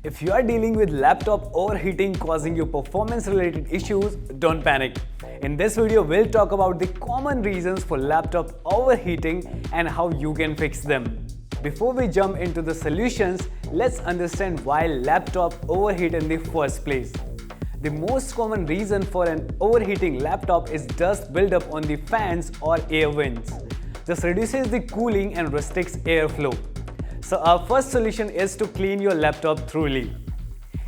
If you are dealing with laptop overheating causing you performance-related issues, don't panic. In this video, we'll talk about the common reasons for laptop overheating and how you can fix them. Before we jump into the solutions, let's understand why laptop overheat in the first place. The most common reason for an overheating laptop is dust buildup on the fans or air vents. This reduces the cooling and restricts airflow. So our first solution is to clean your laptop thoroughly.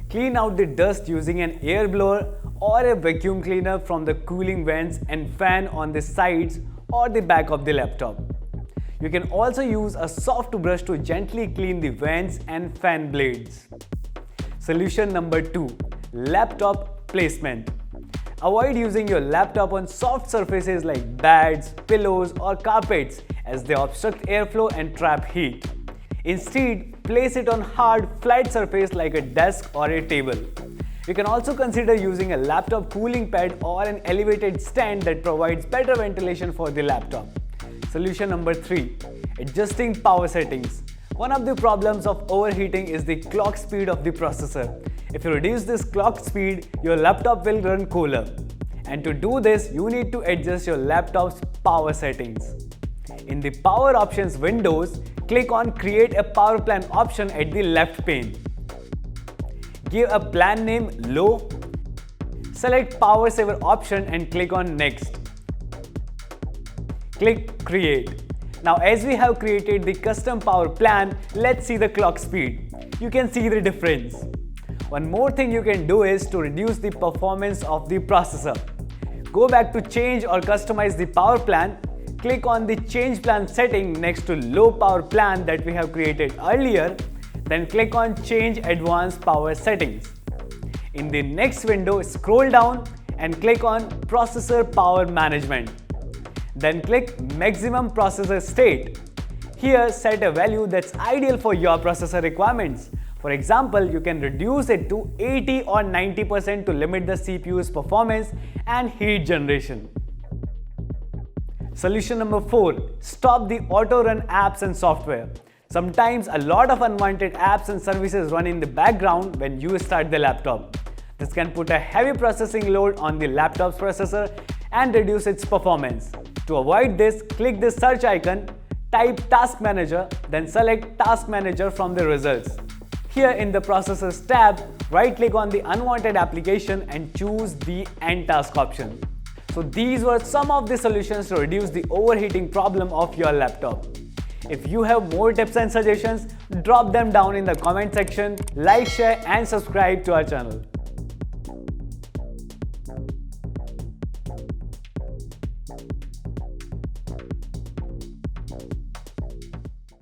Clean out the dust using an air blower or a vacuum cleaner from the cooling vents and fan on the sides or the back of the laptop. You can also use a soft brush to gently clean the vents and fan blades. Solution number 2. Laptop placement. Avoid using your laptop on soft surfaces like beds, pillows or carpets as they obstruct airflow and trap heat. Instead, place it on hard, flat surface like a desk or a table. You can also consider using a laptop cooling pad or an elevated stand that provides better ventilation for the laptop. Solution number 3. Adjusting power settings. One of the problems of overheating is the clock speed of the processor. If you reduce this clock speed, your laptop will run cooler. And to do this, you need to adjust your laptop's power settings. In the Power Options windows, click on Create a Power Plan option at the left pane. Give a plan name Low. Select Power Saver option and click on Next. Click Create. Now as we have created the custom power plan, let's see the clock speed. You can see the difference. One more thing you can do is to reduce the performance of the processor. Go back to Change or Customize the power plan. Click on the Change Plan setting next to Low Power Plan that we have created earlier. Then click on Change Advanced Power Settings. In the next window, scroll down and click on Processor Power Management. Then click Maximum Processor State. Here, set a value that's ideal for your processor requirements. For example, you can reduce it to 80 or 90% to limit the CPU's performance and heat generation. Solution number 4. Stop the auto-run apps and software. Sometimes a lot of unwanted apps and services run in the background when you start the laptop. This can put a heavy processing load on the laptop's processor and reduce its performance. To avoid this, click the search icon, type Task Manager, then select Task Manager from the results. Here in the Processors tab, right-click on the unwanted application and choose the End Task option. So these were some of the solutions to reduce the overheating problem of your laptop. If you have more tips and suggestions, drop them down in the comment section, like, share and subscribe to our channel.